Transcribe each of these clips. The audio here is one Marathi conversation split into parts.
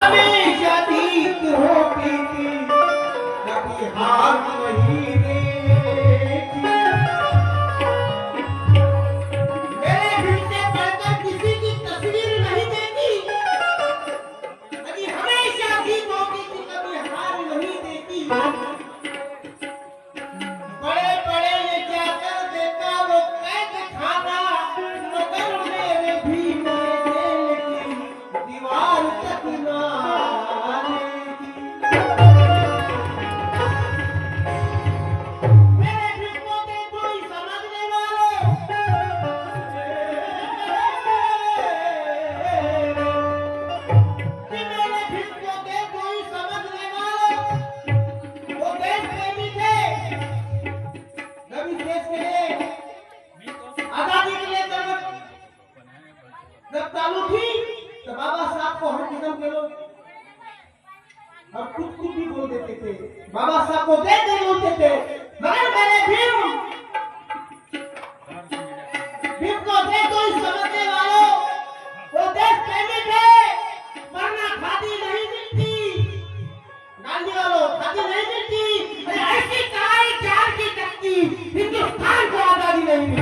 हमेशा जीत होती थी कभी हार नहीं देखी। मेरे दिल से बढ़कर किसी की तस्वीर नहीं देखी, कभी हमेशा जीत होती थी कभी हार नहीं देखी। बड़े बड़े ने जाकर देखा वो कैद खाना, मगर मेरे भी मेरे दिल की दीवार तक ना देखी। मेरे दिल को दे कोई समझने वालों, कि मेरे दिल को दे कोई समझने वालों, वो देश प्रेमी थे। जब इस देश के लिए आजादी के लिए जब चालू थी तो बाबा साहब को हर किस्म के लोग और कुछ भी बोल देते थे, बाबा साहब को दे बोलते थे। मगर मैंने भीम को दे तो इस समझने वालों, वो देश प्रेमी थे। वरना खादी नहीं मिलती, गांधी वालों खादी नहीं मिलती, अरे ऐसी कढ़ाई चार की टकती हिंदुस्तान को आजादी नहीं मिलती।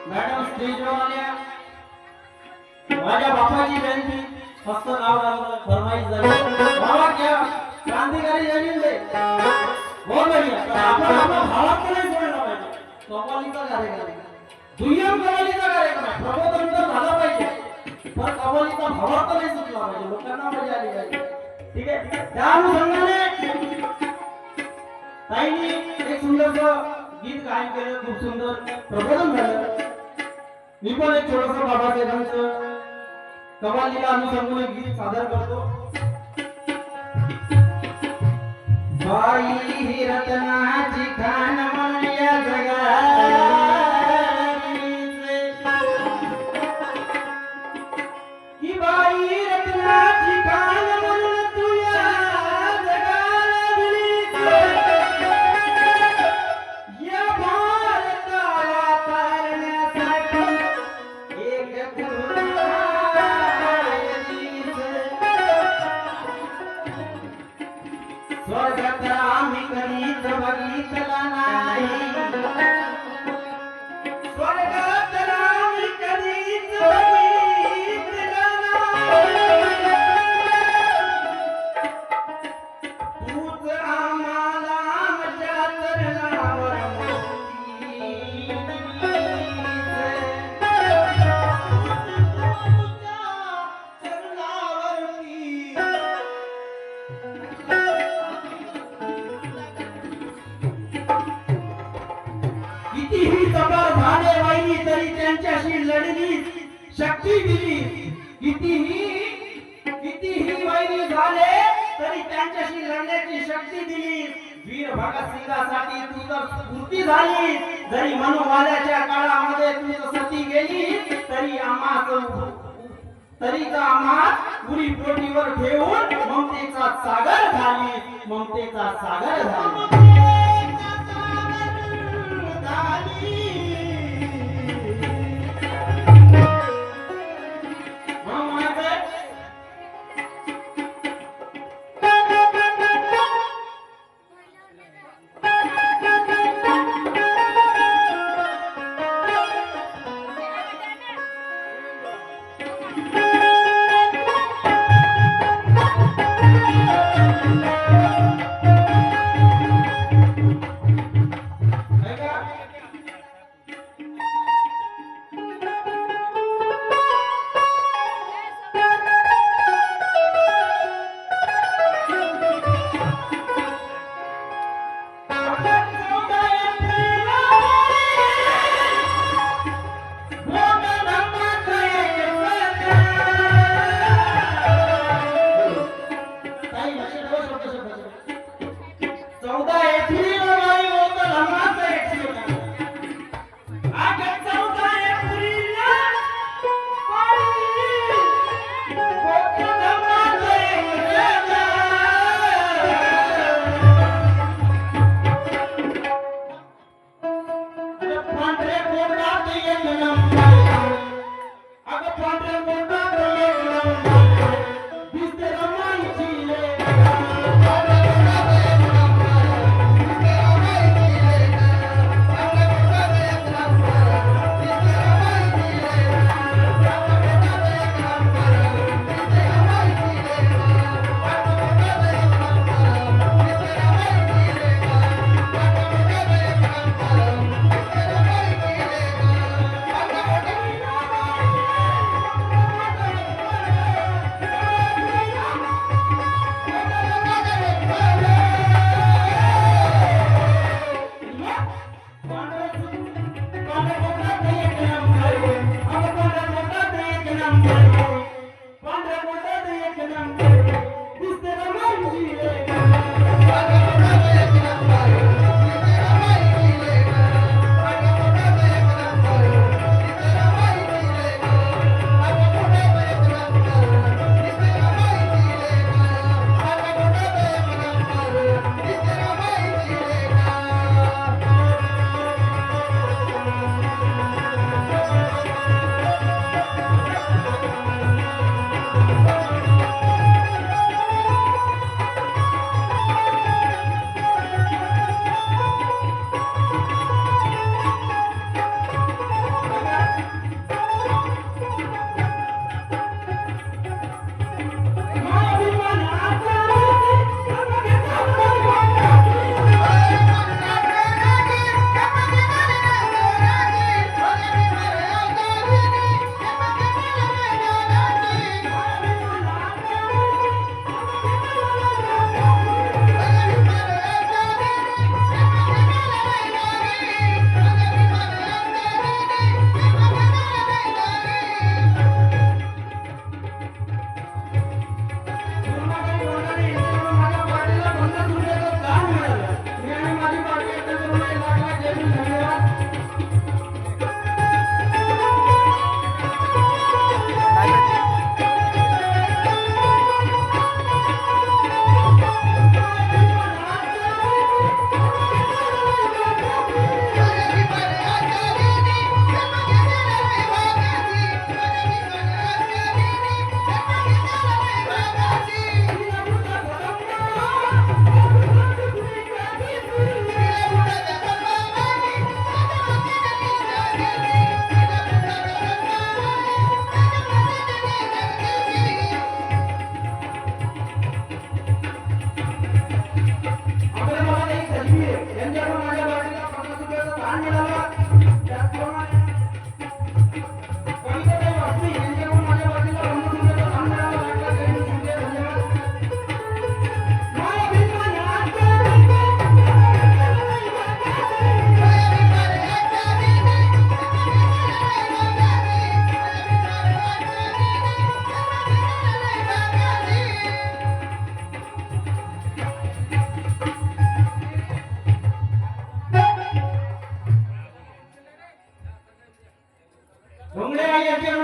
मॅडम स्टेजवर आल्या, माझ्या बापाची जयंती मस्त नाव लागलं, फरमाईश झाली, बाबा क्या क्रांतिकारी जयंती बहुत बढ़िया। पण आपण आपला भावात नाही सोडला पाहिजे, कव्वालीचा कार्यक्रम दुय्यम कव्वालीचा कार्यक्रम आहे, प्रबोधन तर झालं पाहिजे पण कव्वालीचा भावात नाही सुटला पाहिजे, लोकांना मजा आली पाहिजे। ठीक आहे, त्या अनुषंगाने ताईंनी एक सुंदरसं गीत गायन केलं, खूप सुंदर प्रबोधन झालं। मी पण एक छोटंसं बाबासाहेबांचं कव्वालीला अनुसंधान एक गीत सादर करतो। बाई ही रत्नाची खान म्हणून या जगाचे, ही बाई रत्नाची खान म्हणून तू या जगाला दिलीस, या भारताला तारण्यासाठी एक गुरुनायनीच। स्वर्गात आम्ही कधीच बघितला नाही, स्वर्गात आम्ही कधीच बघितला नाही, तूच आम्हाला आमच्या चरणावर कितीही जबर झाले वैरी तरी त्यांच्याशी लढली शक्ती दिली, कितीही वैरी झाले तरी त्यांच्याशी लढण्याची शक्ती दिली। वीर भगतसिंगासाठी तू तर स्फूर्ती झाली, जरी मनुवाल्याच्या काळामध्ये तू सती गेली तरी आम्हा पुरी पोटीवर ठेवून ममतेचा सागर झाली, ममतेचा सागर झाली। पांढरे पोटात एक नंबर अगं पांढरे पोटात एक नंबर दिसते रमाईची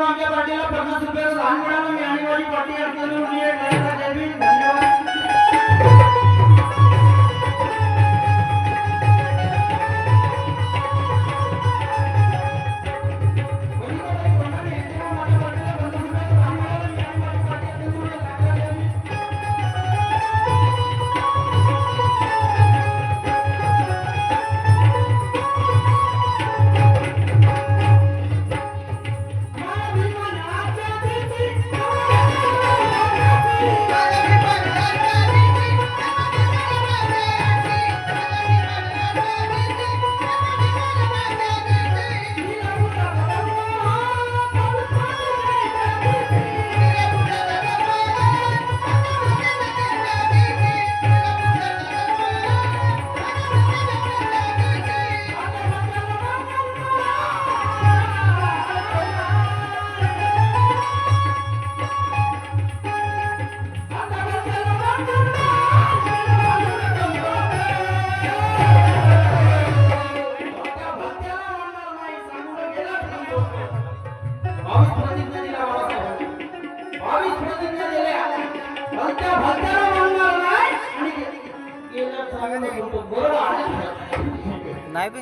आमच्या पार्टीला 50 रुपये दान मिळालं. मी आणीवाली पार्टी अडचणी धन्यवाद. नाही बे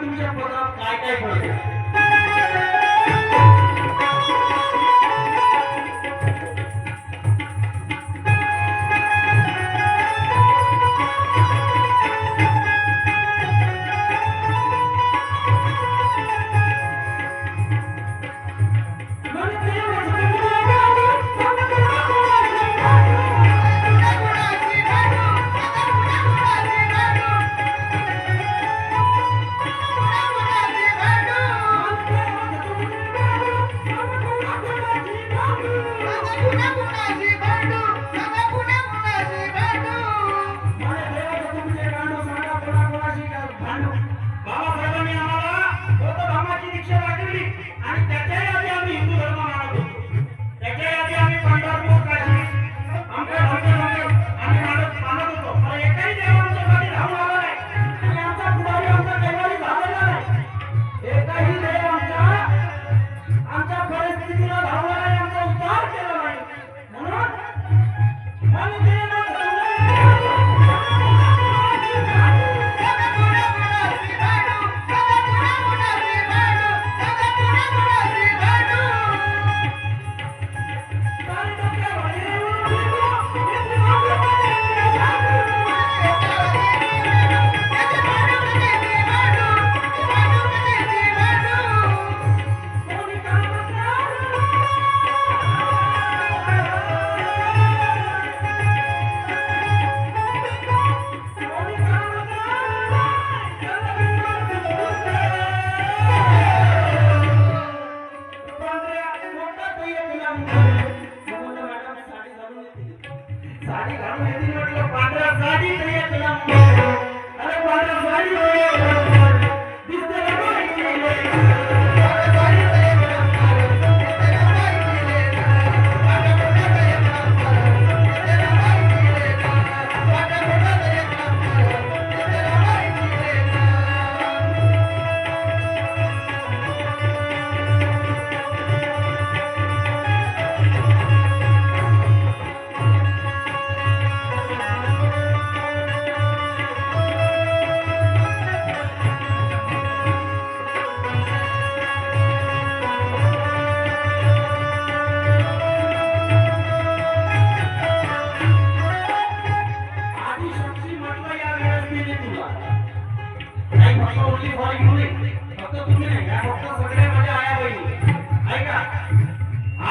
तुमच्या पदरात काय काय पडते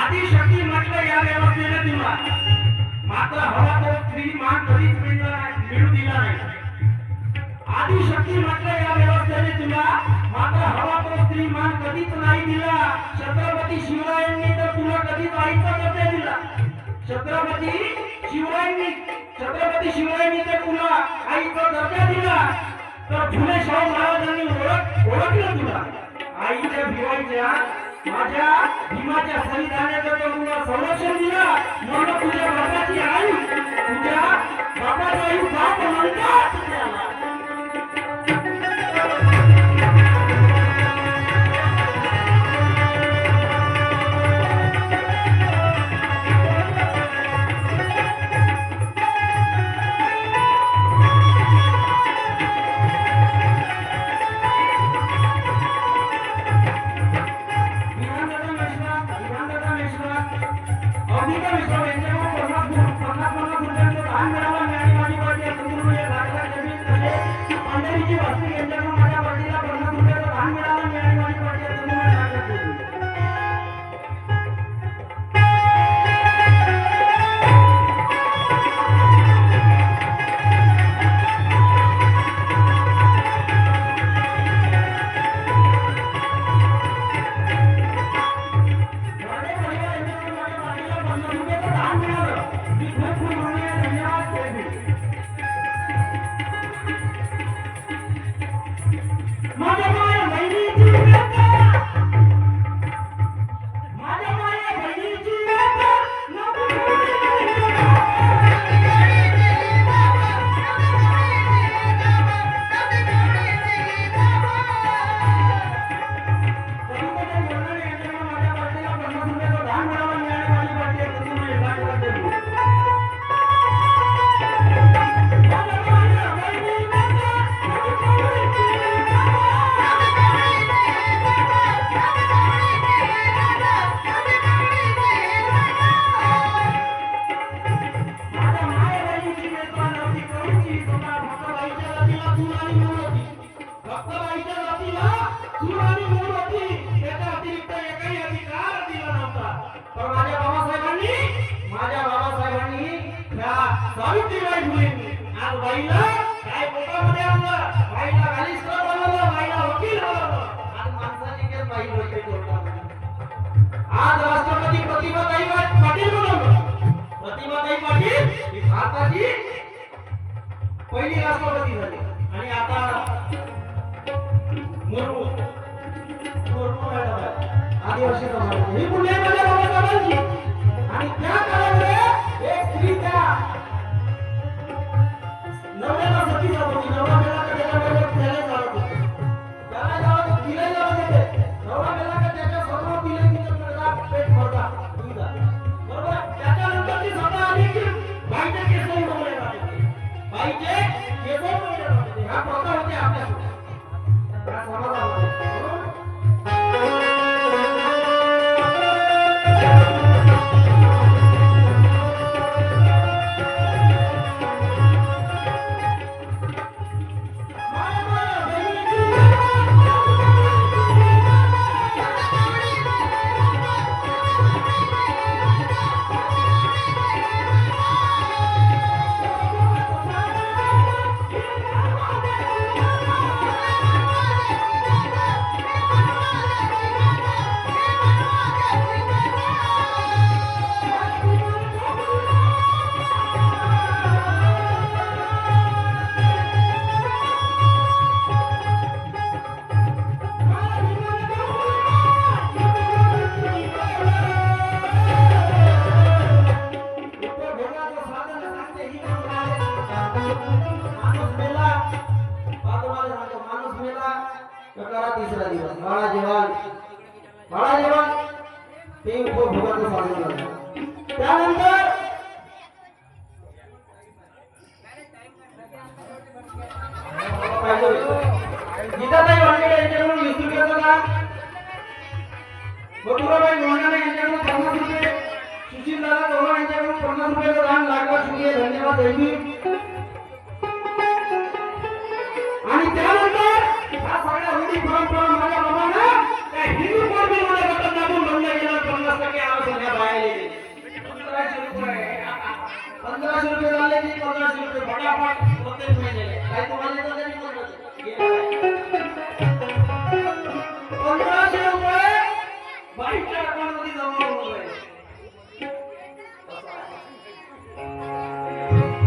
आदिशक्ती म्हटलं या व्यवस्थेने दिला मात्र हवा तो स्त्री मान कधीच मिळू दिला नाही आदिशक्ती म्हटलं या व्यवस्थेने तुला मात्र हवा तो स्त्री मान कधीच नाही दिला छत्रपती शिवरायांनी तर तुला कधीच आईचा दर्जा दिला छत्रपती शिवरायांनी तर तुला आईचा दर्जा दिला तर फुले शाहू महाराजांनी ओळखलं तुला आईच्या भिवायच्या माझ्या भीमाच्या संविधानाचं तुला संरक्षण दिलं म्हणून तुझ्या बापाची आई तुझ्या बापाची आई बाप म्हणतात सावित्रीबाई फुले आज बाईला काय पोटामध्ये आणलं बाईला बॅरिस्टर बनवलं बाईला वकील बनवलं आज माणसाची केस बाई होते कोर्टामध्ये आज राष्ट्रपती प्रतिभाताई पाटील बनवलं प्रतिभाताई पाटील ही भारताची पहिली राष्ट्रपती झाली आणि आता मुर्मू आदिवासी समाज ही पुणे माझ्या बाबासाहेबांची आणि त्या काळामध्ये एक स्त्री त्या नवऱ्याला सती जात होती नवरा मेला का त्याच्यामध्ये त्याला जात होते त्याला जात तिला जात होते नवरा मेला का त्याच्या सर्व तिला तिच्या पेट भरता बरोबर त्याच्यानंतर ती स्वतः आली की बाईचे केस उडवले जाते बाईचे केस उडवले जाते ह्या प्रथा होते आपल्या त्या समाजामध्ये तिसरा दिवस बाळा जेवण ते उपभोगाचं साधन झालं त्यानंतर गीताताई वांगडे यांच्याकडून 20 रुपयाचं दान मथुराबाई गोंडाणे यांच्याकडून 50 रुपये सुशीलदादा चव्हाण यांच्याकडून 50 रुपयाचं दान लाखो शुक्रिया धन्यवाद आणि त्यानंतर ह्या सगळ्या रूढी परंपरा माझ्या बाबांना त्या हिंदू पौर्णिमेला गटात टाकून बनल्या गेल्या 50% आवाजाने बाहेर 1500 रुपये झाले की 1500 रुपये फटाफट प्रत्येक महिन्याला काय तुम्हाला तर तरी 1500 रुपये बाईच्या अकाउंटमध्ये जमा होऊन जाईल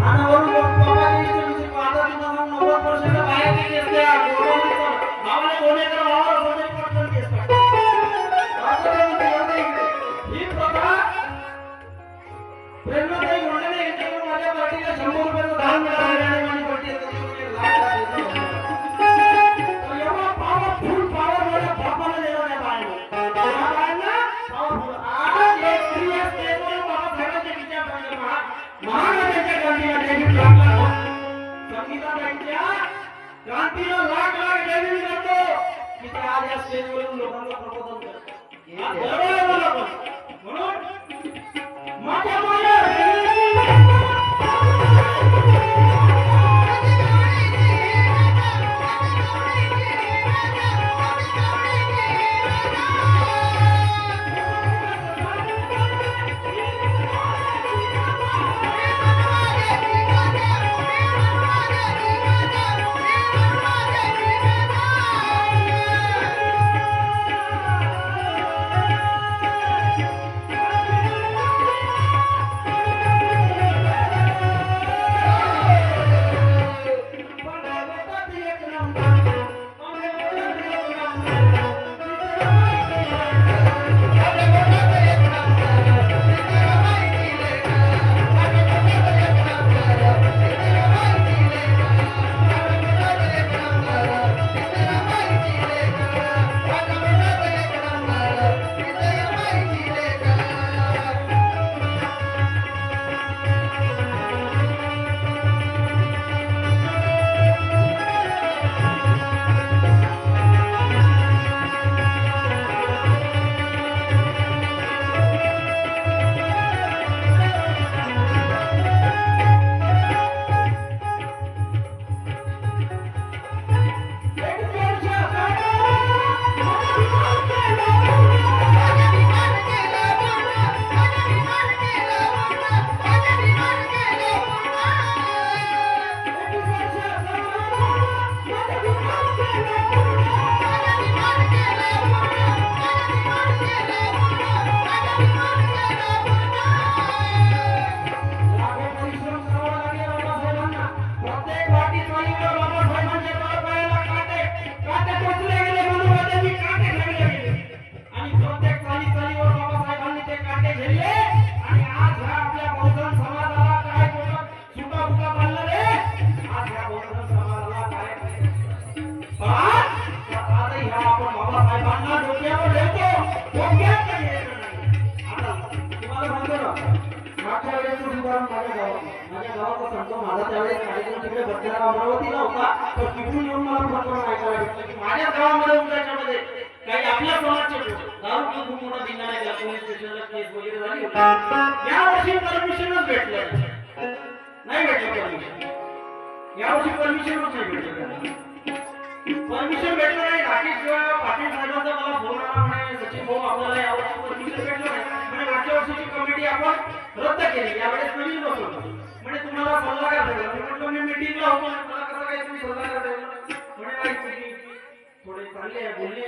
आणि वरून बाबाची इच्छा आता तुम्हाला 90% बाहेर गेले असते भावाने कोणी तर भावाला कोणी पटकन केस क्रांतीला लाख लाख जय भीम करतो की ते आज या स्टेजवरून लोकांना प्रबोधन करतो. हा गर्व आहे मला पण. म्हणून माझ्या माया माझ्या गावाचा सांगतो. माझा त्यावेळेस कार्यक्रम तिकडे बसलेला अमरावतीला होता. तर तिकडून येऊन मला प्रकरण ऐकायला भेटलं की माझ्या गावामध्ये उद्याच्यामध्ये काही आपल्या समाजचे लोक दारू पिऊन खूप मोठा धिंगाणा केला. पोलीस स्टेशनला केस वगैरे झाली होती. यावर्षी परमिशनच भेटलं नाही परमिशन. यावर्षी परमिशनच नाही भेटलं. परमिशन भेटलं नाही. राकेश पाटील साहेबांचा मला फोन आला म्हणे सचिन भाऊ आपल्याला यावर्षी परमिशन भेटलं नाही म्हणजे मागच्या वर्षीची कमिटी आपण रद्द केली. यावेळेस नवीन बसवलं म्हणजे तुम्हाला सल्लागार ठेवला. मी म्हटलं मी मीटिंगला होतो मला कसं काय तुम्ही सल्लागार ठेवला म्हणे नाही तुम्ही थोडे चांगले बोलले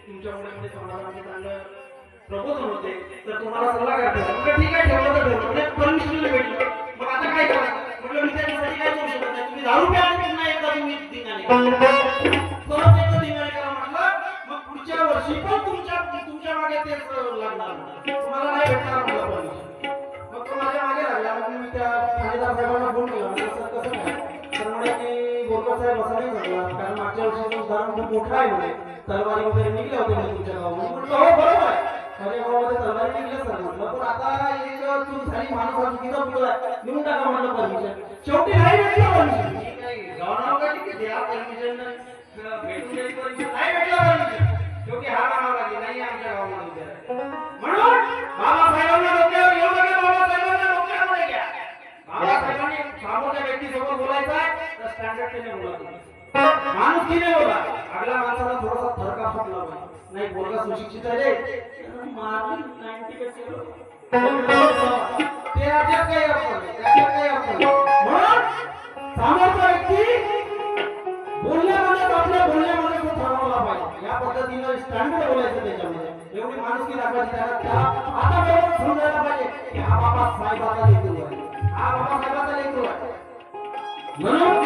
तुमच्यामुळे म्हणजे समाजामध्ये चांगलं प्रबोधन होते तर तुम्हाला सल्लागार ठेवला. म्हटलं ठीक आहे ठेवलं तर ठेवलं म्हणजे परमिशन भेटलं. मग आता काय करा म्हटलं मी त्याच्यासाठी काय करू शकत नाही. तुम्ही दारू प्या नाही एकदा तुम्ही धिंगाणे परत एकदा धिंगाणे करा म्हटलं. मग पुढच्या वर्षी पण तुमच्या मागे तेच लागणार तुम्हाला नाही भेटणार म्हटलं परमिशन. मग तो माझ्या मागे लागला. मग मी त्या ठाणेदार साहेबांना फोन केला म्हटलं सर कसं काय तर म्हणे की बोरकर साहेब असं नाही झालं कारण मागच्या वर्षीचं उदाहरण खूप मोठं आहे म्हणे तलवारी वगैरे निघल्या होत्या म्हणे तुमच्या गावामध्ये. म्हटलं हो बरोबर आहे माझ्या गावामध्ये तलवारी निघल्या सर म्हटलं पण आता एक चूक झाली माणूस हा चुकीचा पुढे लिहून टाका म्हटलं परमिशन. शेवटी नाही भेटलं परमिशन. गावनाव का की द्या परमिशन भेटून जाईल परमिशन नाही भेटलं परमिशन. शेवटी हा म्हणावा लागेल नाही आमच्या गावामध्ये म्हणून बाबासाहेबांना डोक्यावर घेऊ नका. बाबासाहेबांना डोक्यावर घ्या. बाबासाहेबांनी समोरच्या व्यक्तीसोबत बोलायचं आहे तर स्टँडर्डने बोला तुम्ही. माणुसकीने बोला. आपल्या माणसाला थोडासा थरका फुटला पाहिजे नाही बोलगा सुशिक्षित आहे मारून 90% ते त्याच्यात काही अर्थ नाही. त्याच्यात काही अर्थ नाही. म्हणून समोरचा व्यक्ती बोलण्यामध्ये आपल्या बोलण्यामध्ये तो ठरवला पाहिजे. या पद्धतीने स्टँडर्ड बोलायचं त्याच्यामध्ये एवढी माणुसकी दाखवायची त्याला आता बरोबर समजायला पाहिजे की हा बाबा साहेबाचा लेकरू आहे हा बाबा साहेबाचा लेकरू आहे. म्हणून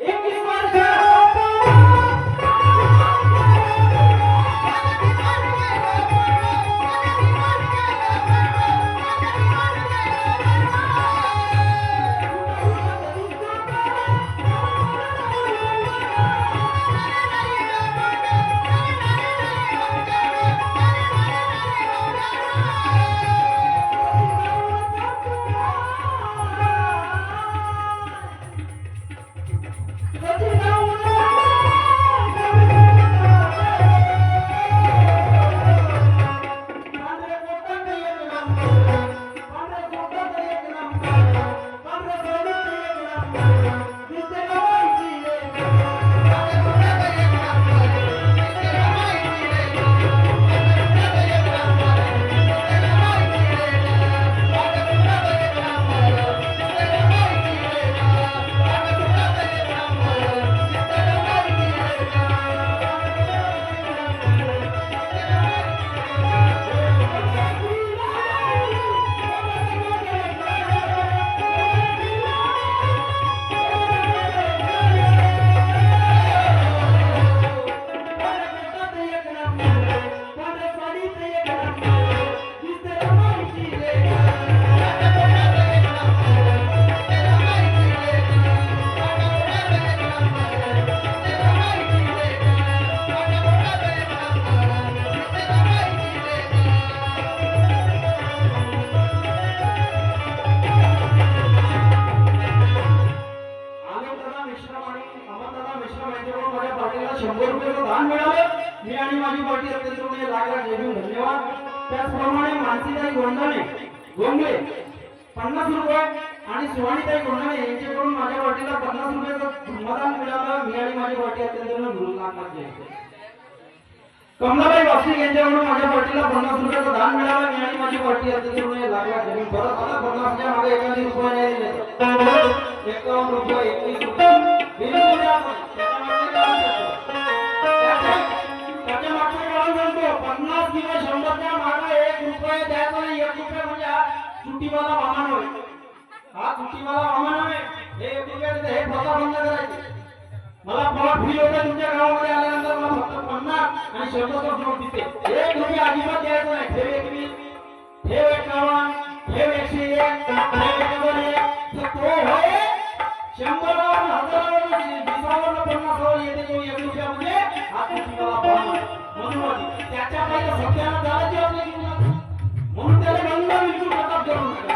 21 वर्ष सचिन भाऊ पार्टीला 100 रुपयाचं दान मिळालं. मी आणि माझी पार्टी अत्यंत लागला जय भीम धन्यवाद. त्याचप्रमाणे मानसीताई गोंगले 50 रुपये आणि सुवाणीताई गोंगले यांच्याकडून माझ्या पार्टीला 50 रुपयाचं धर्मदान मिळालं. मी आणि माझी पार्टी अत्यंत लागला. कमलाबाई वासनिक यांच्याकडून माझ्या पार्टीला 50 रुपयाचं दान मिळालं. मी आणि माझी पार्टी अत्यंत लागला. परत आता 50च्या मागे 1 रुपये नाही दिले. 51 रुपये 21 रुपये बिलकुल द्या आपण. त्याच्या मागचं कारण सांगतो 50 किंवा 100च्या मागे 1 रुपये द्यायचा नाही. 1 रुपये म्हणजे हा चुट्टीवाला वाहन होय. हा चुट्टीवाला वाहन होय. हे 1 रुपये हे प्रथा बंद करायची. मला फील होतं तुमच्या गावामध्ये आल्यानंतर मला फक्त 50 आणि 100चा नोट दिसते. 1 रुपये अजिबात द्यायचं नाही. ठेव 21 ठेव 51 ठेव 101 ठेव 101 तर तो होय 100 वर 1000 वर 20 वर 50 वर येते जो 1 रुपयामध्ये हा चुट्टीवाला वाहन. म्हणून त्याच्या काही सत्यानं झालं आपल्या जीवनात. म्हणून त्याला बंद बिलकुल प्रताप करू नका.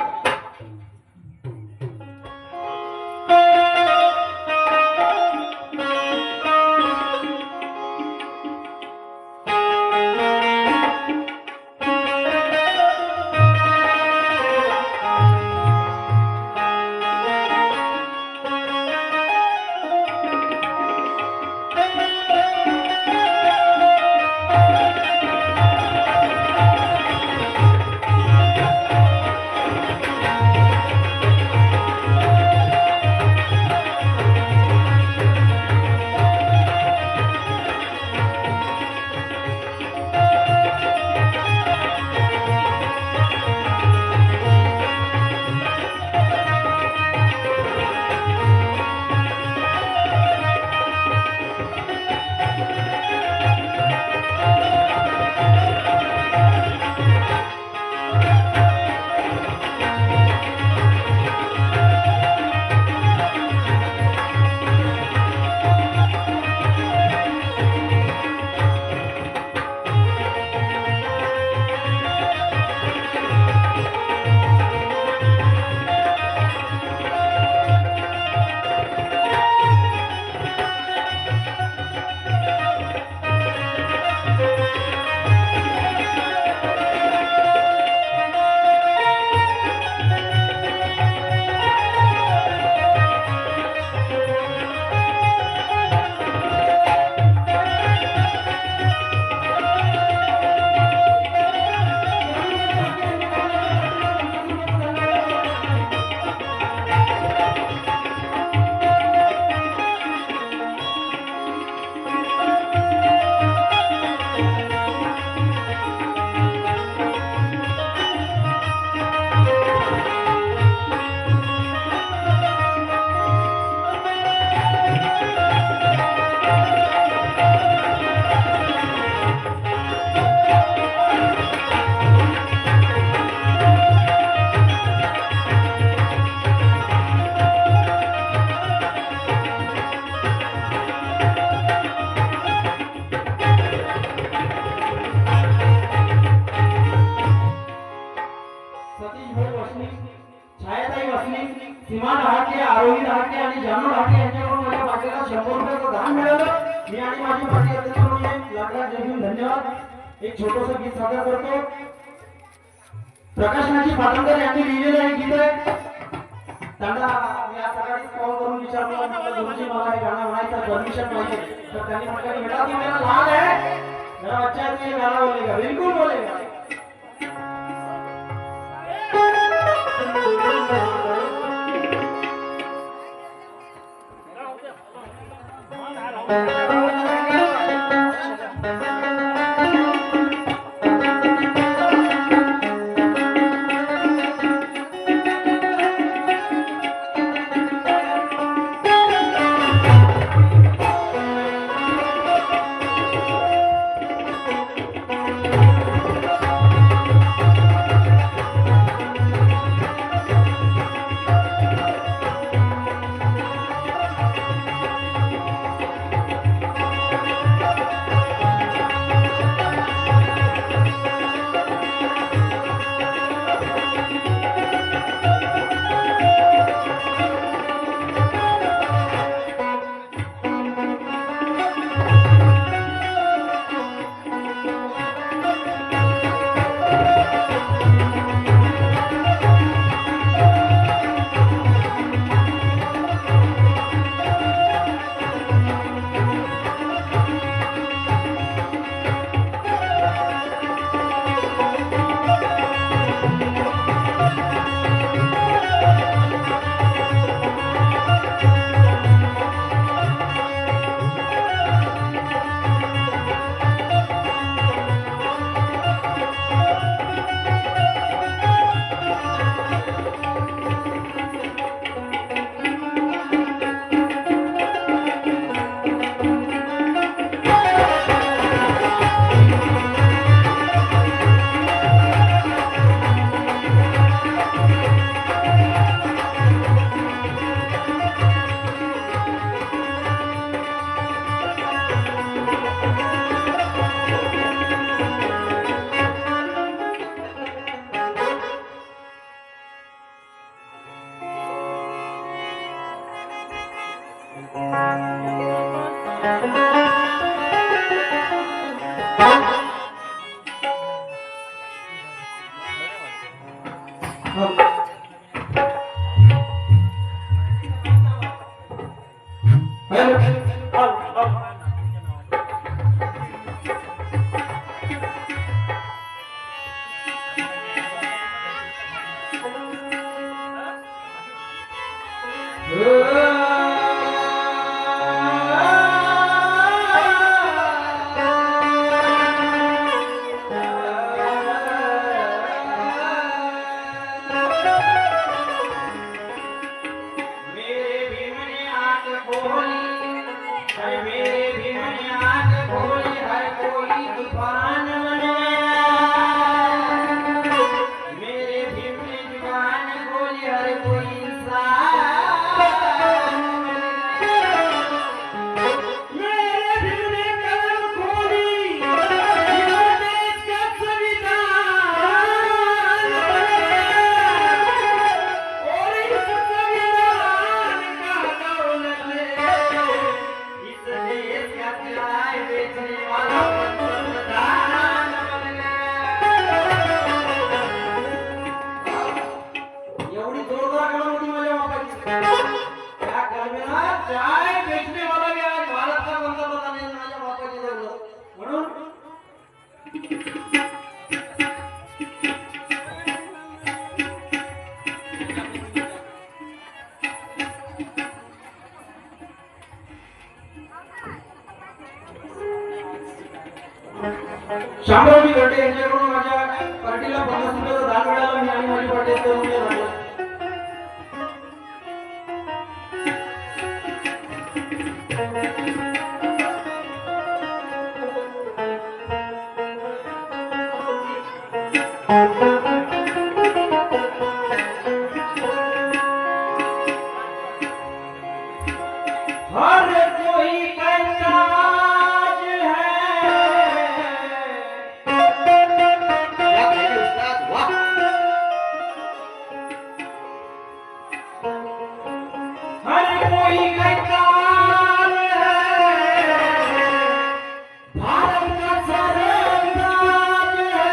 सीमा ढाके, आरोही ढाके आणि जानू ढाके यांच्याकडून माझ्या पार्टीला 100 रुपयाचं दान मिळालं. मी आणि माझी पार्टी अध्यक्षकडून लागला जय भीम धन्यवाद. एक छोटंसं गीत सादर करतो. प्रकाशनाची पाटणकर यांनी लिहिलेलं हे गीत आहे. त्यांना मी आज सकाळी कॉल करून विचारलं म्हटलं गुरुजी मला हे गाणं म्हणायचं परमिशन पाहिजे. तर त्यांनी म्हटलं बेटा तू मेरा लाल है मेरा बच्चा है, तू ये गाना बोलेगा. बिल्कुल बोलेगा. मला पंतप्रधान बनले. एवढी जोरदार कलम होती माझ्या बापाची. त्या कलमेला चाय बेचणे वाला भी आज भारत का पंतप्रधान आहे माझ्या बापाची जवळ. म्हणून शामरावजी घरटे यांच्याकडून माझ्या पार्टीला 50 रुपयाचं दान मिळालं. मी आणि माझी पार्टी करून झालो. हर कोई कहता हर कोई कहता है भारत का सरताज है.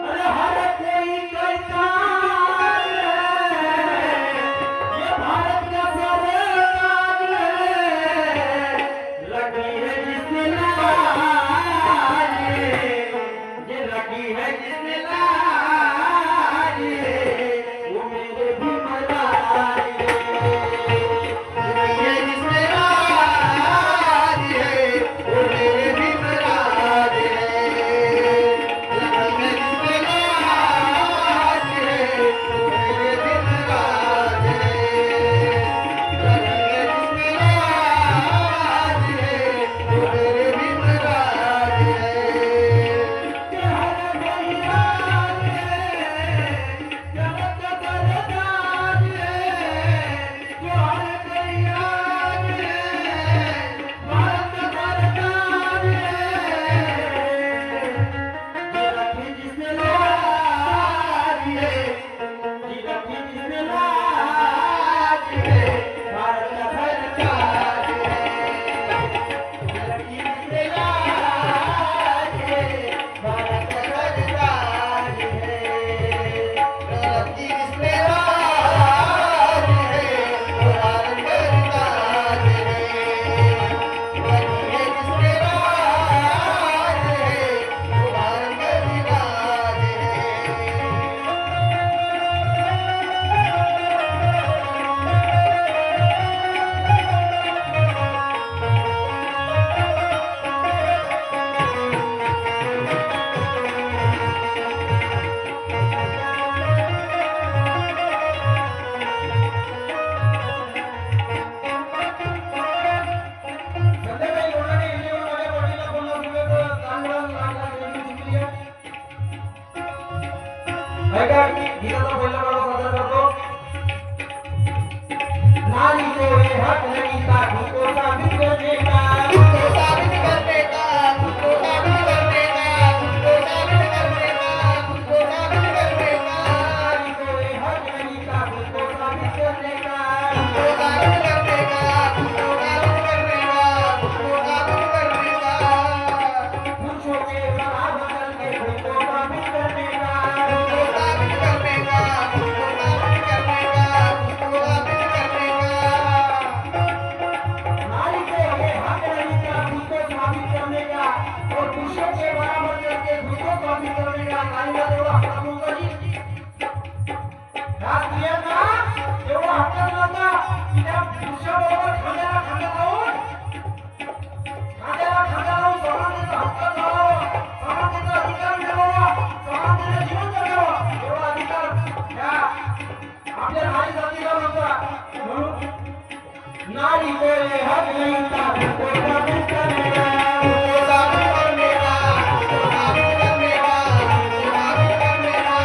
अरे हर कोई कहता है ये भारत का सरताज है. लगी है जिसने लाज, ये लगी है जिसने लाज, वो मेरे भी मराज. ये जिसमें राज है वो मेरे भी मराज है. लगी है जिसमें राज है वो मेरे भी मराज है. लगी है जिसमें राज है वो मेरे भी मराज है. कि हर कोई राज है, जगत का सरताज है. कि हर कोई राज है, भारत का सरताज है. ये रखी जिसने लाज है, ये रखी जिसने लाज है, भारत का सरताज है. ये रखी जिसने लाज है, भारत का सरताज है. लगी जिसमें राज है वो भारत का राज है. लगी है जिसमें राज है वो भारत का राज है. संध्याकाळी कोणाने इंडियावर माझ्या पाठीला 50 रुपयाचं दान मिळालं. लागला त्यांनी जिंकली आहे. ऐका, गीताचा पहिला पाढा सादर करतो. नारी को ये हक नहीं था तुमको साबित करने का. तुमको साबित करने का, तुमको साबित करने का, तुमको साबित करने का, तुमको साबित करने का. नारी को ये हक नहीं था तुमको साबित करने का. तुमको साबित करने का, तुमको साबित करने का, तुमको साबित करने का. पुरुषों के बराबर करके तुमको साबित करने का. तुमको साबित करने का, तुमको साबित करने का, तुमको साबित करने का. नारी को ये हक नहीं था तुमको साबित करने का और पुरुषों के बराबर करके तुमको साबित करने का. नारीला तेवढा हक्क नव्हता जी. त्या स्त्रियांना तेवढा हक्क नव्हता की त्या पुरुषाबरोबर खांद्याला खांदा लावून समानतेचा हक्क चालवावा, समानतेचा अधिकार मिळवावा, समानतेचं जीवन जगावं. एवढा अधिकार त्या आपल्या नारी जातीला नव्हता. म्हणून नारी को ये हक नहीं था तुमको साबित करने का. तुमको साबित करने का, तुमको साबित करने का, तुमको साबित करने का, साबित करने का.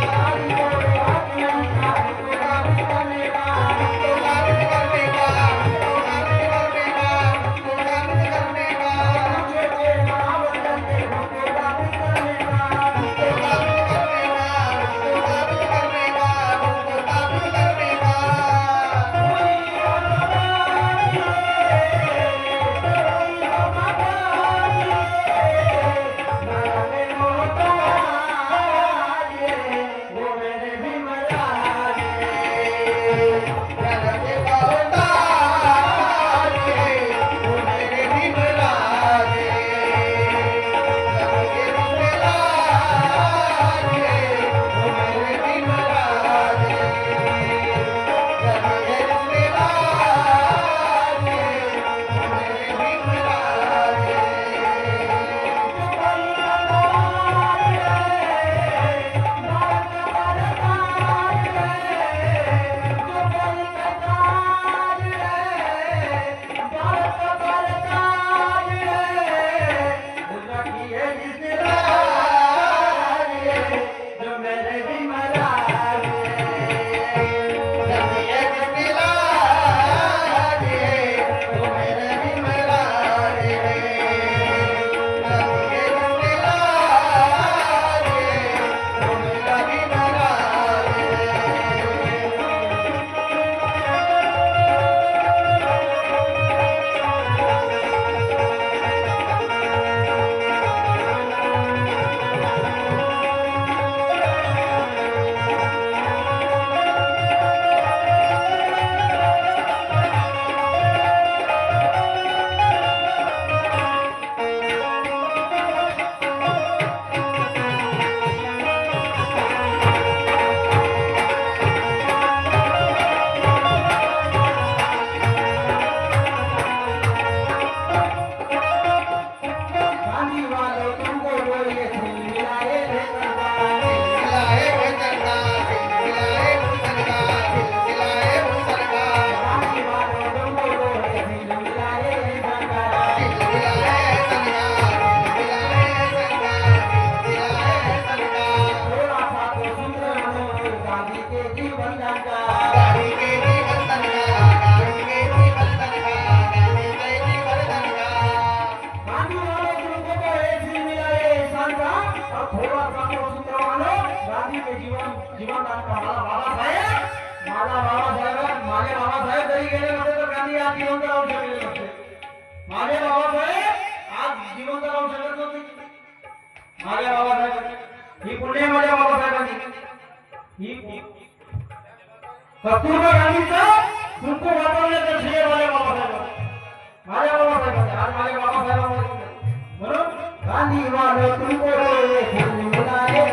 नारी को ये हक नहीं था तुमको साबित करने का. तुमको साबित करने का, तुमको साबित करने का, तुमको साबित करने का. पुरुषों के बराबर करके तुमको साबित करने का. तुमको साबित करने का, तुमको साबित करने का, तुमको साबित करने का. कोई आज जिवंत राहू शकले नसते. माझे बाबासाहेब आज जिवंत राहू शकत नव्हते. माझ्या बाबासाहेब ही पुण्य माझ्या बाबासाहेबांनी ही कस्तुरबा गांधीचा कुंकू वापरण्याचं श्रेय माझ्या बाबासाहेबांना. माझ्या बाबासाहेबांनी आज माझ्या बाबासाहेबांना म्हणून गांधी वालो तुमको बुलाए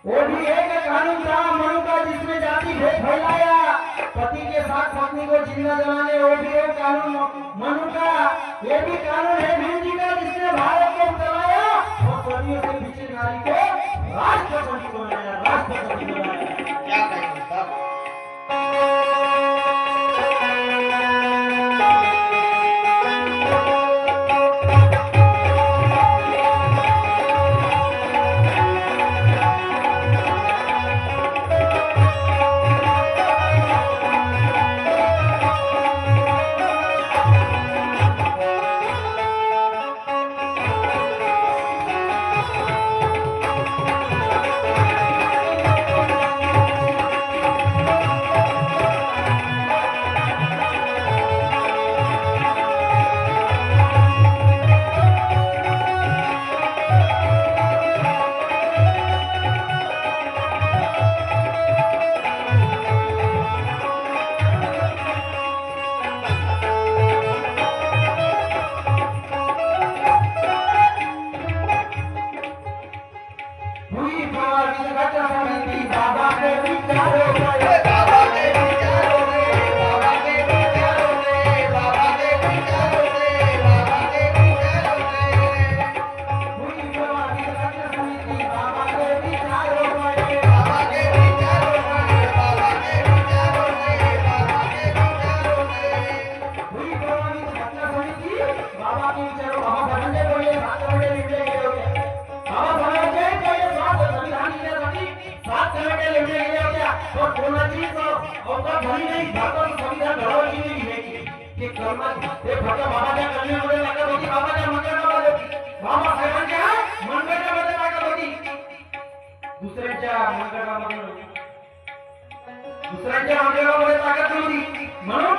वो भी एक कानून था मनु का जिसमें जाति भेद फैलाया. पति के साथ पत्नी को जिंदा जलाने वो भी एक कानून मनु का. ये भी कानून है भीम जी का जिसने भारत को चलाया और सदियों से पीछे नारी को राष्ट्रपति बनाया. राष्ट्रपति बनाया. क्या कहेंगे साहब. दुसऱ्यांच्या मंडळामध्ये ताकद नव्हती म्हणून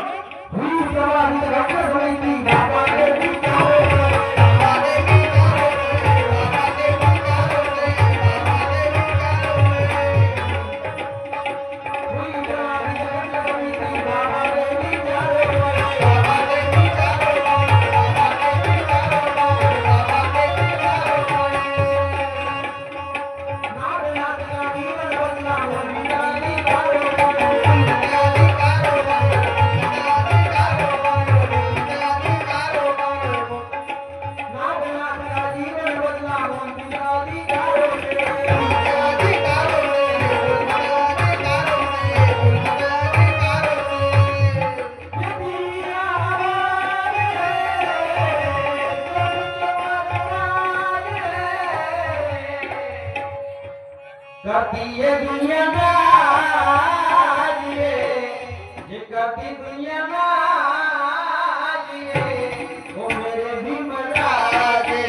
हुई प्रवाहित रक्त समिती बाबा देवी नाथ नाथ का जीवन बदला करती ये दुनिया में ये करती दुनिया में वो मेरे भी मरा दे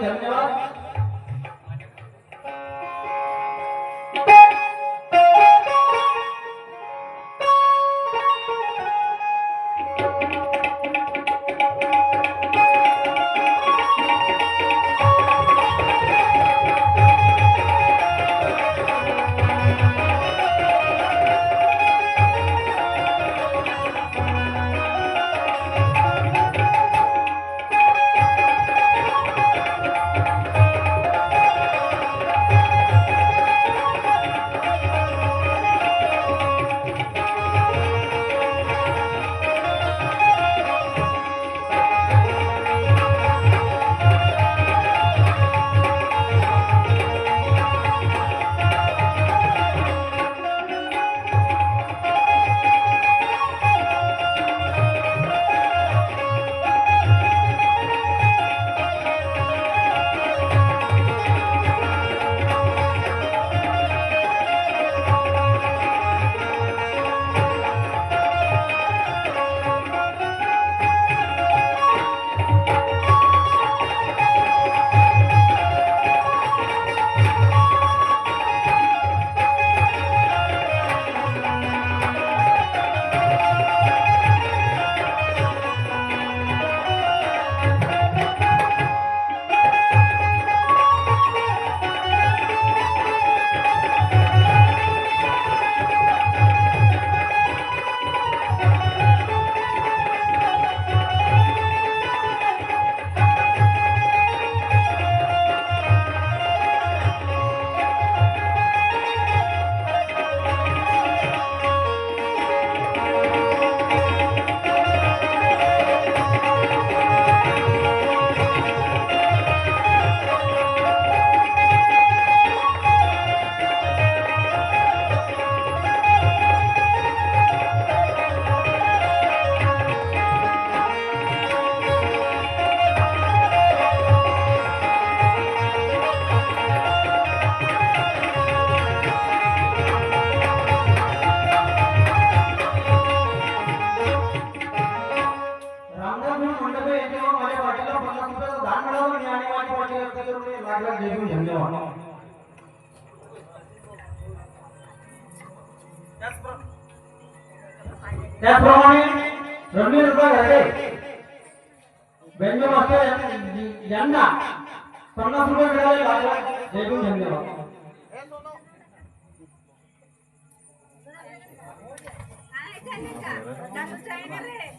धन्यवाद। त्याचप्रमाणे रणवीर घाटे व्यंजन मास्टर यांना 50 रुपये मिळाले. धन्यवाद. रे